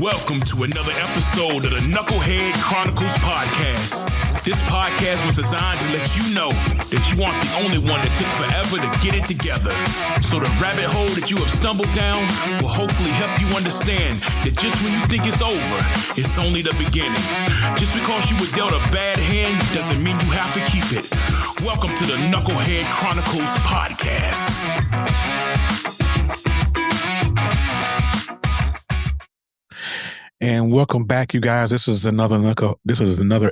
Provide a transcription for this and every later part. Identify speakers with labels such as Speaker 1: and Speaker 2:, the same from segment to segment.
Speaker 1: Welcome to another episode of the Knucklehead Chronicles podcast. This podcast was designed to let you know that you aren't the only one that took forever to get it together. So the rabbit hole that you have stumbled down will hopefully help you understand that just when you think it's over, it's only the beginning. Just because you were dealt a bad hand doesn't mean you have to keep it. Welcome to the Knucklehead Chronicles podcast.
Speaker 2: And welcome back, you guys. This is another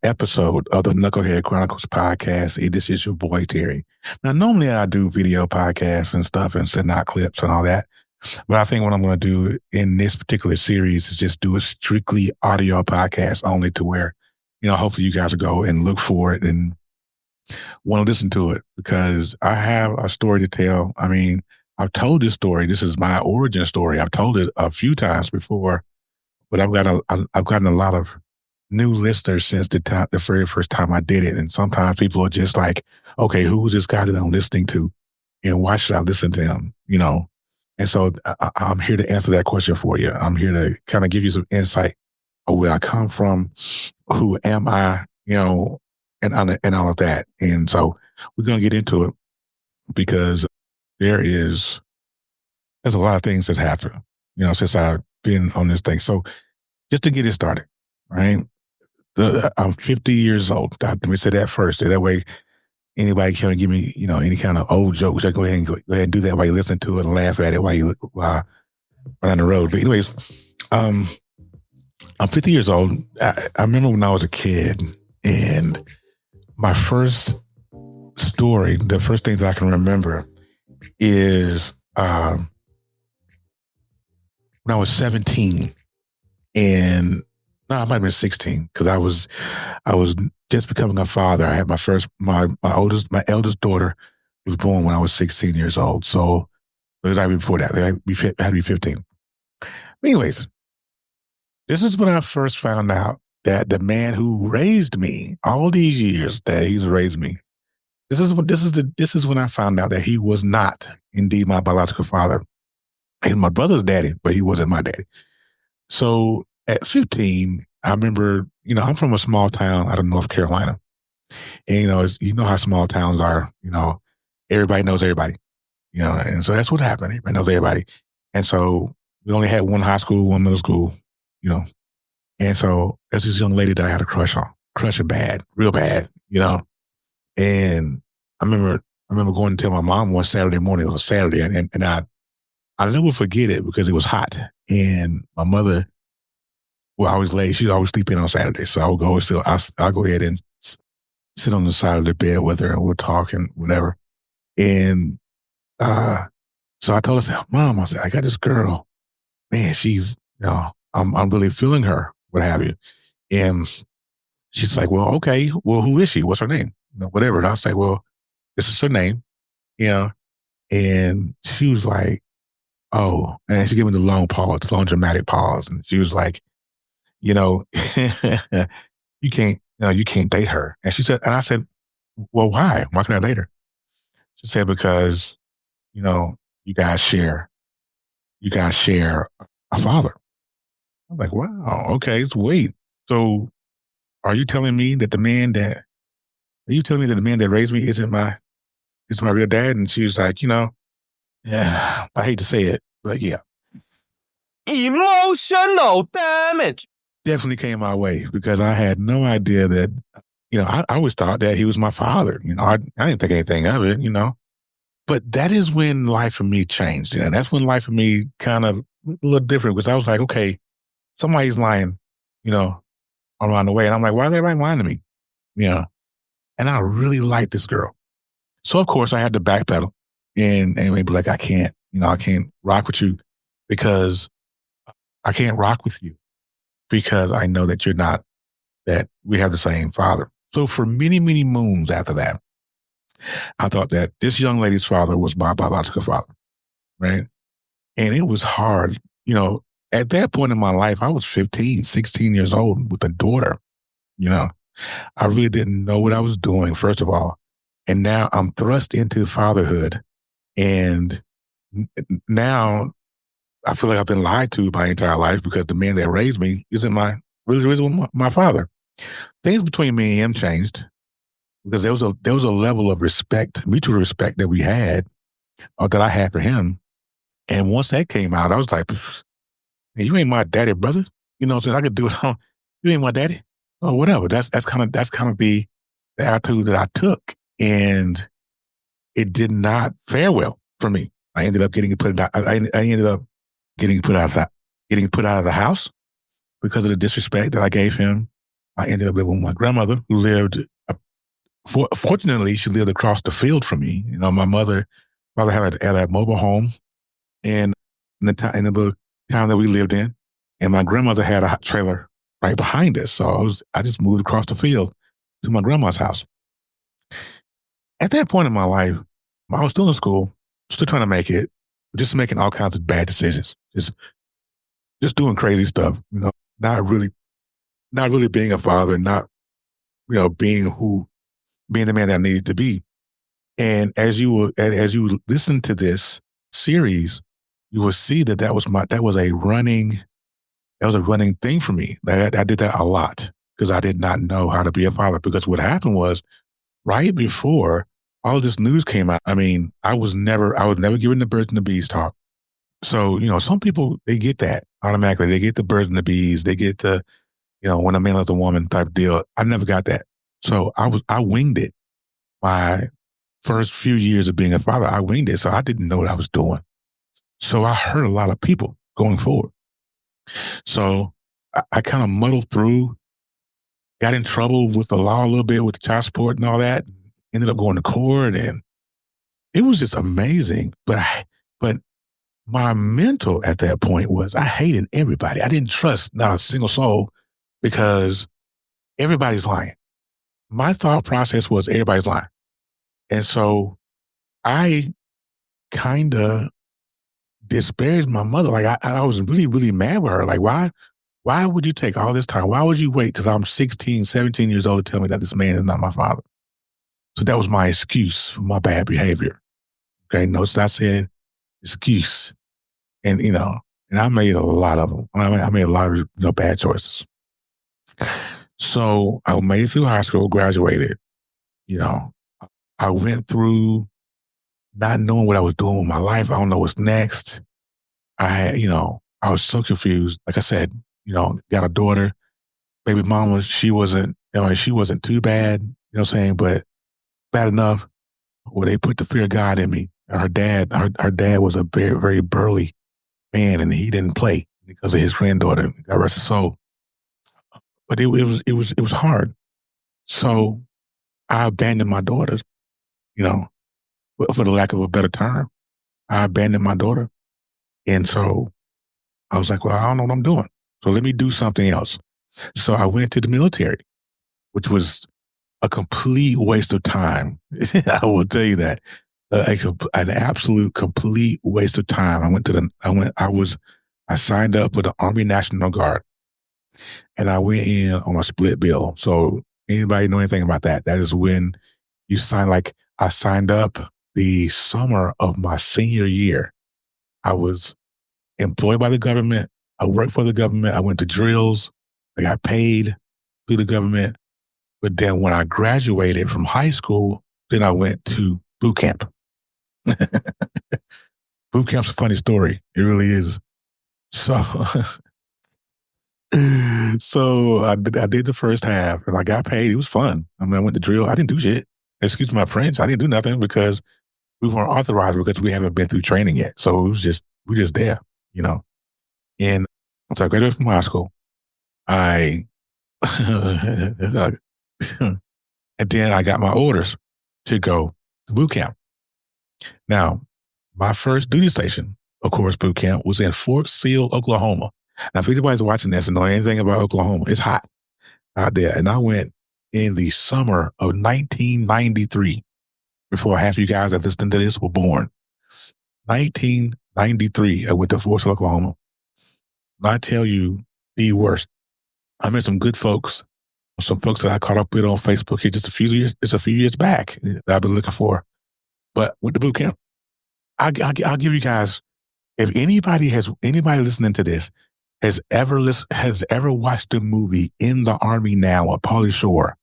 Speaker 2: episode of the Knucklehead Chronicles podcast. This is your boy Terry. Now, normally I do video podcasts and stuff and send out clips and all that. But I think what I'm going to do in this particular series is just do a strictly audio podcast only, to where, hopefully you guys will go and look for it and want to listen to it, because I have a story to tell. I mean, I've told this story. This is my origin story. I've told it a few times before. But I've gotten a lot of new listeners since the very first time I did it. And sometimes people are just like, okay, who's this guy that I'm listening to? And why should I listen to him? And so I'm here to answer that question for you. I'm here to kind of give you some insight of where I come from, who am I, and all of that. And so we're going to get into it, because there's a lot of things that's happened, since I've been on this thing. So just to get it started, right? I'm 50 years old. Let me say that first. So that way, anybody can give me, any kind of old jokes, I go ahead and do that while you listen to it and laugh at it while you're on the road. But anyways, I'm 50 years old. I remember when I was a kid, and my first story, the first thing that I can remember is when I was 17, and no, I might have been 16, because I was just becoming a father. I had my eldest daughter was born when I was 16 years old. So it was before that. I had to be 15. Anyways, this is when I first found out that the man who raised me all these years, that he's raised me, this is when I found out that he was not indeed my biological father. He's my brother's daddy, but he wasn't my daddy. So at 15, I remember, I'm from a small town out of North Carolina. And, how small towns are, everybody knows everybody, and so that's what happened. Everybody knows everybody. And so we only had one high school, one middle school, and so there's this young lady that I had a crush on, bad, real bad, and I remember going to tell my mom one Saturday morning. It was a Saturday, and I'll never forget it, because it was hot, and my mother, always late. She'd always sleep in on Saturday, so I'll go ahead and sit on the side of the bed with her, and we'll talk and whatever. And so I told her, Mom, I said, I got this girl, man. She's, I'm really feeling her, what have you. And she's like, well, okay, well, who is she? What's her name? Whatever. And I was like, well, this is her name, And she was like, oh, and she gave me the long dramatic pause. And she was like, you can't date her. And I said, well, why? Why can't I date her? She said, because, you guys share a father. I'm like, wow, okay, so wait. So are you telling me that the man that raised me isn't my real dad? And she was like, yeah, I hate to say it, but yeah.
Speaker 3: Emotional damage.
Speaker 2: Definitely came my way, because I had no idea that, I always thought that he was my father. I didn't think anything of it, But that is when life for me changed. And that's when life for me kind of a little different, because I was like, okay, somebody's lying, around the way. And I'm like, why is everybody lying to me? And I really liked this girl. So, of course, I had to backpedal and be like, I can't rock with you, because I can't rock with you, because I know that that we have the same father. So for many, many moons after that, I thought that this young lady's father was my biological father, right? And it was hard. At that point in my life, I was 15, 16 years old with a daughter. I really didn't know what I was doing, first of all. And now I'm thrust into fatherhood. And now I feel like I've been lied to my entire life because the man that raised me isn't my father. Things between me and him changed because there was a level of respect, mutual respect that we had, or that I had for him. And once that came out, I was like, hey, you ain't my daddy, brother. You know what I'm saying? I could do it on, you ain't my daddy. Or whatever. That's kind of the attitude that I took. And it did not fare well for me. I ended up getting put out. I ended up getting put out of the house because of the disrespect that I gave him. I ended up living with my grandmother, who lived. Fortunately, she lived across the field from me. You know, my father had a mobile home, and in the little town that we lived in, and my grandmother had a trailer right behind us. So I just moved across the field to my grandma's house. At that point in my life, I was still in school, still trying to make it, just making all kinds of bad decisions, just doing crazy stuff. You know, not really being a father, not being the man that I needed to be. And as you listen to this series, you will see that was a running thing for me. I did that a lot because I did not know how to be a father. Because what happened was, right before all this news came out, I mean, I was never given the birds and the bees talk. So, some people, they get that automatically. They get the birds and the bees. They get the, when a man loves a woman type deal. I never got that. So I winged it. My first few years of being a father, I winged it. So I didn't know what I was doing. So I hurt a lot of people going forward. So I kind of muddled through, got in trouble with the law a little bit with the child support and all that, ended up going to court, and it was just amazing. But my mental at that point was I hated everybody. I didn't trust not a single soul because everybody's lying. My thought process was everybody's lying. And so I kind of disparaged my mother. Like I was really, really mad with her. Like, why would you take all this time? Why would you wait till I'm 16, 17 years old to tell me that this man is not my father? So that was my excuse for my bad behavior. Okay, notice that I said excuse. And, and I made a lot of them. I made a lot of bad choices. So I made it through high school, graduated. I went through not knowing what I was doing with my life. I don't know what's next. I was so confused. Like I said, got a daughter, baby mama. She wasn't too bad, what I'm saying, but bad enough where they put the fear of God in me. Her dad was a very, very burly man, and he didn't play because of his granddaughter. God rest his soul. But it was hard. So I abandoned my daughter, for the lack of a better term. I abandoned my daughter. And so I was like, well, I don't know what I'm doing. So let me do something else. So I went to the military, which was a complete waste of time. I will tell you that. An absolute complete waste of time. I signed up with the Army National Guard, and I went in on a split bill. So anybody know anything about that? That is when you sign, like I signed up the summer of my senior year. I was employed by the government. I worked for the government. I went to drills. I got paid through the government. But then when I graduated from high school, then I went to boot camp. Boot camp's a funny story. It really is. So, I did the first half and I got paid. It was fun. I mean, I went to drill. I didn't do shit. Excuse my French. I didn't do nothing because we weren't authorized because we haven't been through training yet. So we're just there, And so I graduated from high school. And then I got my orders to go to boot camp. Now, my first duty station, of course, boot camp was in Fort Sill, Oklahoma. Now, if anybody's watching this and know anything about Oklahoma, it's hot out there. And I went in the summer of 1993, before half of you guys that listened to this were born. 1993, I went to Fort Sill, Oklahoma. And I tell you, the worst. I met some good folks, some folks that I caught up with on Facebook here just a few years back that I've been looking for. But with the boot camp, I'll give you guys If anybody listening to this has ever watched the movie In the Army Now of Pauly Shore,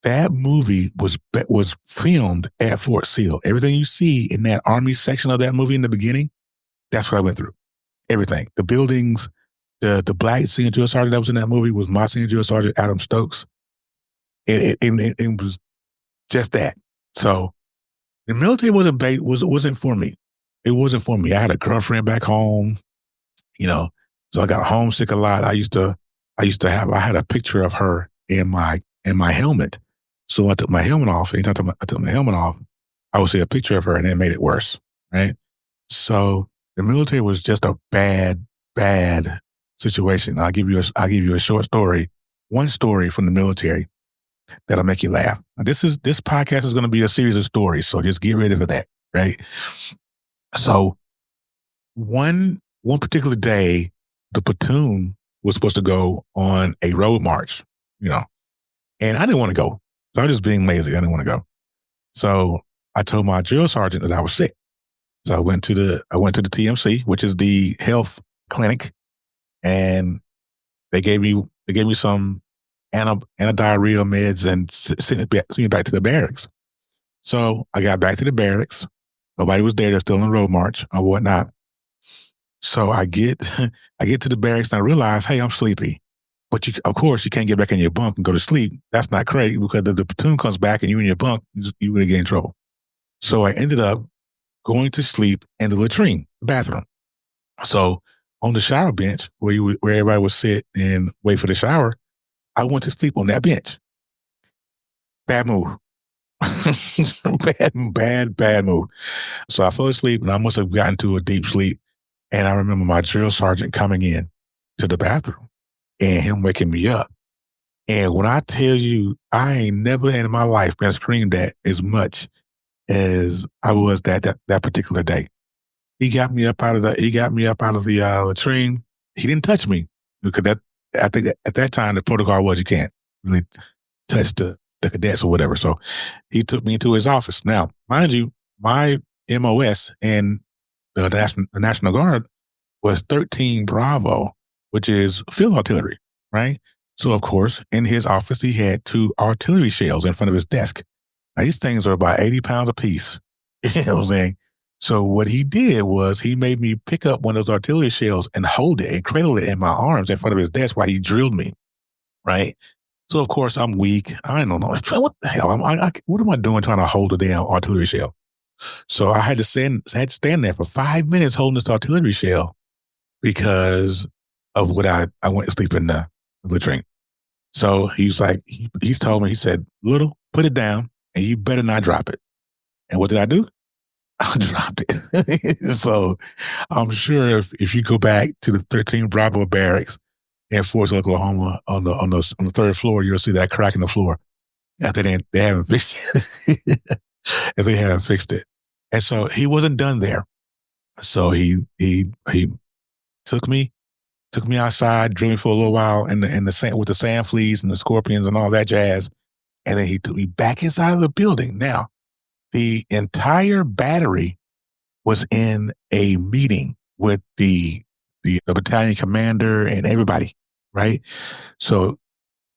Speaker 2: that movie was filmed at Fort Sill. Everything you see in that Army section of that movie in the beginning, that's what I went through. Everything. The buildings, the black senior drill sergeant that was in that movie was my senior drill sergeant, Adam Stokes. It was just that. So the military wasn't for me. It wasn't for me. I had a girlfriend back home, so I got homesick a lot. I had a picture of her in my helmet. So I took my helmet off. Anytime I took my helmet off, I would see a picture of her, and it made it worse. Right. So the military was just a bad situation. I'll give you a short story, one story from the military that'll make you laugh. Now, this podcast is going to be a series of stories, so just get ready for that, right? So one particular day, the platoon was supposed to go on a road march, and I didn't want to go. So I was just being lazy. I didn't want to go. So I told my drill sergeant that I was sick. So I went to the TMC, which is the health clinic, and they gave me some antidiarrheal meds and sent me back to the barracks. So I got back to the barracks. Nobody was there. They're still on road march or whatnot. So I get to the barracks and I realize, hey, I'm sleepy. But of course, you can't get back in your bunk and go to sleep. That's not great because if the platoon comes back and you're in your bunk, you really get in trouble. So I ended up going to sleep in the latrine, the bathroom. So on the shower bench where everybody would sit and wait for the shower, I went to sleep on that bench. Bad move. bad move. So I fell asleep and I must have gotten to a deep sleep. And I remember my drill sergeant coming in to the bathroom and him waking me up. And when I tell you, I ain't never in my life been screamed at as much as I was that particular day. He got me up out of the latrine. He didn't touch me because I think at that time the protocol was you can't really touch the cadets or whatever. So he took me into his office. Now, mind you, my MOS in the National Guard was 13 Bravo, which is field artillery, right? So, of course, in his office, he had 2 artillery shells in front of his desk. Now, these things are about 80 pounds apiece. You know what I'm saying? So what he did was he made me pick up one of those artillery shells and hold it and cradle it in my arms in front of his desk while he drilled me, right? So, of course, I'm weak. I don't know. What the hell? What am I doing trying to hold a damn artillery shell? So I had to stand there for 5 minutes holding this artillery shell because of what I went to sleep in the latrine. So he's like, he's told me, he said, "Little, put it down and you better not drop it." And what did I do? I dropped it. So I'm sure if you go back to the 13 Bravo barracks in Fort Sill, Oklahoma on the third floor, you'll see that crack in the floor. After they haven't fixed it. If they haven't fixed it. And so he wasn't done there. So he took me outside, drew me for a little while in the sand with the sand fleas and the scorpions and all that jazz. And then he took me back inside of the building. Now, the entire battery was in a meeting with the battalion commander and everybody, right? So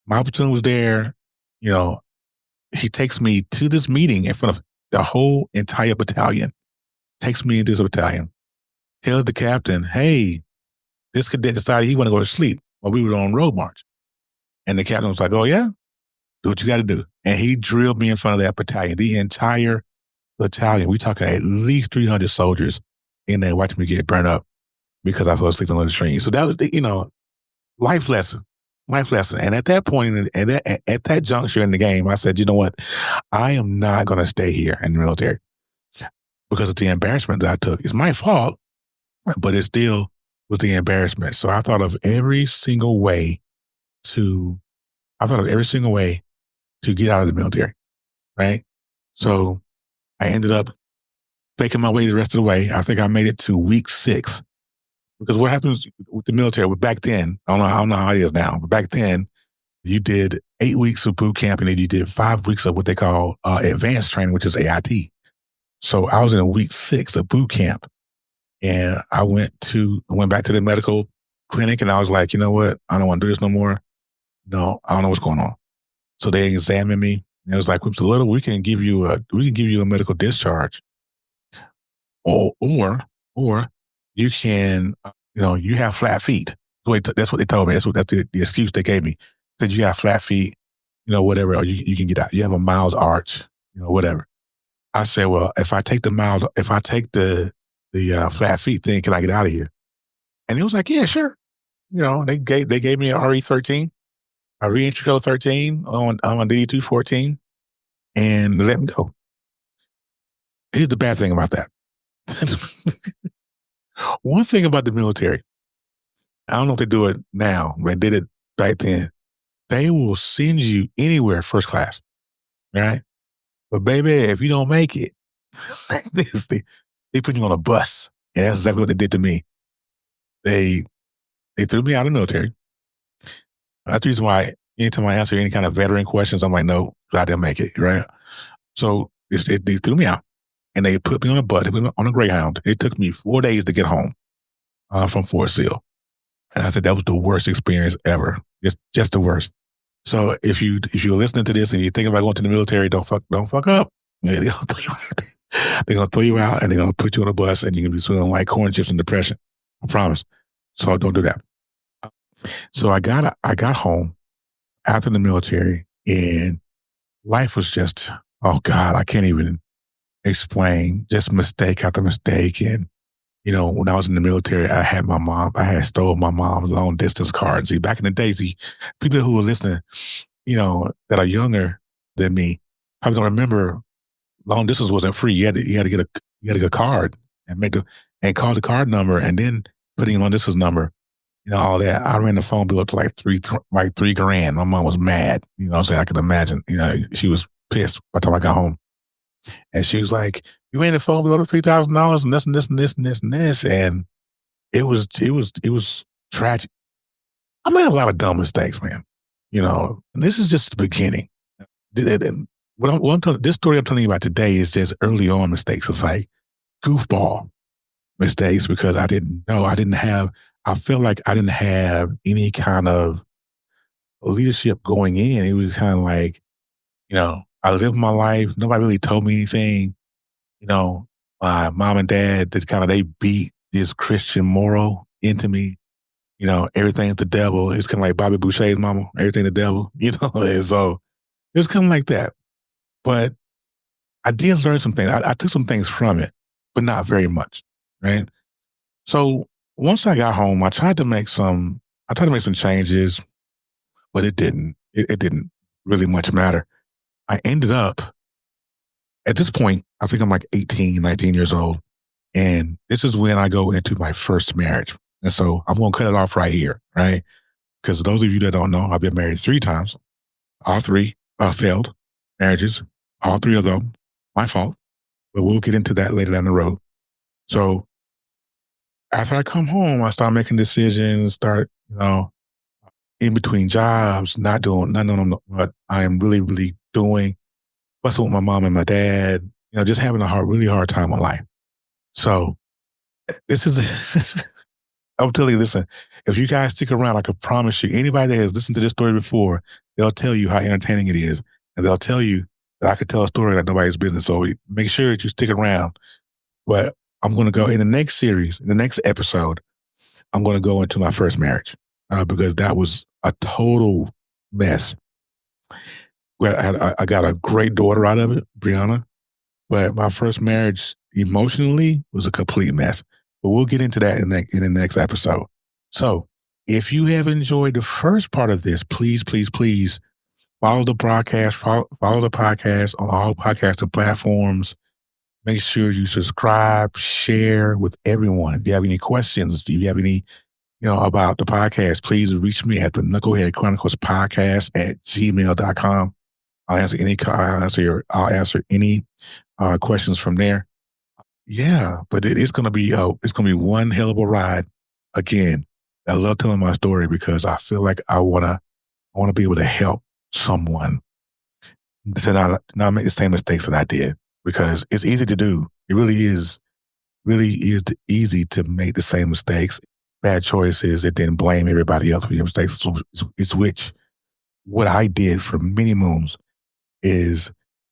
Speaker 2: my platoon was there. He takes me to this meeting in front of the whole entire battalion. Takes me into this battalion. Tells the captain, "Hey, this cadet decided he want to go to sleep while we were on road march." And the captain was like, "Oh yeah? Do what you got to do." And he drilled me in front of that battalion. The entire battalion. We talking at least 300 soldiers in there watching me get burnt up because I fell asleep on the train. So that was, life lesson. And at that point, at that juncture in the game, I said, you know what? I am not going to stay here in the military because of the embarrassment that I took. It's my fault, but it still was the embarrassment. So I thought of every single way to get out of the military, right? So I ended up making my way the rest of the way. I think I made it to week 6. Because what happens with the military, back then, I don't know how it is now, but back then, you did 8 weeks of boot camp and then you did 5 weeks of what they call advanced training, which is AIT. So I was in week 6 of boot camp. And I went back to the medical clinic, and I was like, you know what? I don't want to do this no more. No, I don't know what's going on. So they examined me, and it was like, we can give you a medical discharge, or you can, you have flat feet. That's what they told me. That's the excuse they gave me. Said you have flat feet, whatever, or you can get out. You have a mild arch, whatever. I said, well, if I take the flat feet thing, can I get out of here? And he was like, yeah, sure. They gave me a RE13, a reentry code 13 on DD214, and let me go. Here's the bad thing about that. One thing about the military, I don't know if they do it now, but they did it back then. They will send you anywhere first class, right? But baby, if you don't make it, they put you on a bus. And that's exactly what they did to me. They threw me out of the military. That's the reason why anytime I answer any kind of veteran questions, I'm like, no, I didn't make it, right? So they threw me out, and they put me on a bus, on a Greyhound. It took me 4 days to get home from Fort Sill. And I said, that was the worst experience ever. Just the worst. So if you're listening to this and you're thinking about going to the military, don't fuck up. They're going to throw you out, and they're going to put you on a bus, and you're going to be swimming like corn chips in depression. I promise. So don't do that. So I got home after the military, and life was just, oh God, I can't even explain, just mistake after mistake. And, when I was in the military, I had stole my mom's long distance card. See, back in the day, people who are listening, that are younger than me, probably don't remember long distance wasn't free. You had to get a card and call the card number, and then put in long distance number. All that. I ran the phone bill up to like $3,000. My mom was mad. What I'm saying? I can imagine. She was pissed by the time I got home. And she was like, you ran the phone bill up to $3,000 and this and this and this and this and this. And it was tragic. I made a lot of dumb mistakes, man. And this is just the beginning. This story I'm telling you about today is just early on mistakes. It's like goofball mistakes, because I didn't know. I feel like I didn't have any kind of leadership going in. It was kind of like, I lived my life. Nobody really told me anything. My mom and dad, they beat this Christian moral into me. Everything's the devil. It's kind of like Bobby Boucher's mama, everything the devil, and so it was kind of like that. But I did learn some things. I took some things from it, but not very much, right? So once I got home, I tried to make some changes, but it didn't. It didn't really much matter. I ended up, at this point, I think I'm like 18, 19 years old. And this is when I go into my first marriage. And so I'm going to cut it off right here, right? Because those of you that don't know, I've been married 3 times. All 3 failed marriages. All 3 of them, my fault. But we'll get into that later down the road. So after I come home, I start making decisions, in between jobs, not knowing what I am really, really doing, fussing with my mom and my dad, just having a really hard time in life. So this is, I'm telling you, listen, if you guys stick around, I can promise you, anybody that has listened to this story before, they'll tell you how entertaining it is. And they'll tell you that I could tell a story like nobody's business. So make sure that you stick around. But I'm going to go in the next series, in the next episode, I'm going to go into my first marriage because that was a total mess. Well, I got a great daughter out of it, Brianna, but my first marriage emotionally was a complete mess. But we'll get into that in the next episode. So if you have enjoyed the first part of this, please, please, please follow the broadcast, follow the podcast on all podcasting platforms. Make sure you subscribe, share with everyone. If you have any questions, if you have any, about the podcast, please reach me at the Knucklehead Chronicles podcast at gmail.com. I'll answer any questions from there. Yeah, but it's gonna be one hell of a ride. Again, I love telling my story because I feel like I wanna be able to help someone to not make the same mistakes that I did, because it's easy to do. It really is. really is easy to make the same mistakes, bad choices, and then blame everybody else for your mistakes. So it's which what I did for many moons is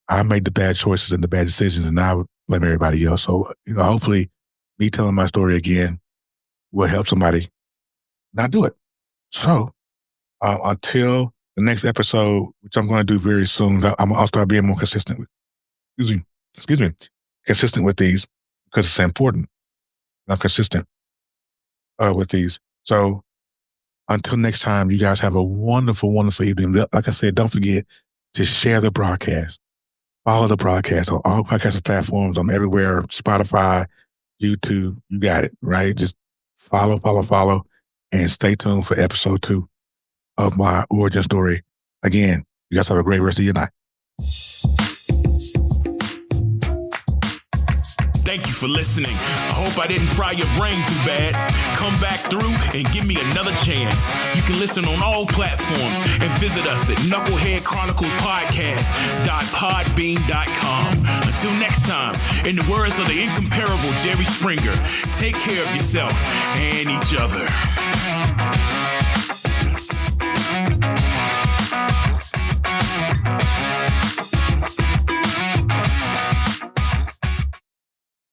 Speaker 2: I made the bad choices and the bad decisions, and I would blame everybody else. So, hopefully me telling my story again will help somebody not do it. So until the next episode, which I'm going to do very soon, I'll start being more consistent consistent with these because it's important. I'm consistent with these. So until next time, you guys have a wonderful, wonderful evening. Like I said, don't forget to share the broadcast. Follow the broadcast on all podcast platforms. I'm everywhere. Spotify, YouTube. You got it, right? Just follow, and stay tuned for episode 2 of my origin story. Again, you guys have a great rest of your night.
Speaker 1: Thank you for listening. I hope I didn't fry your brain too bad. Come back through and give me another chance. You can listen on all platforms and visit us at knuckleheadchroniclespodcast.podbean.com. Until next time, in the words of the incomparable Jerry Springer, take care of yourself and each other.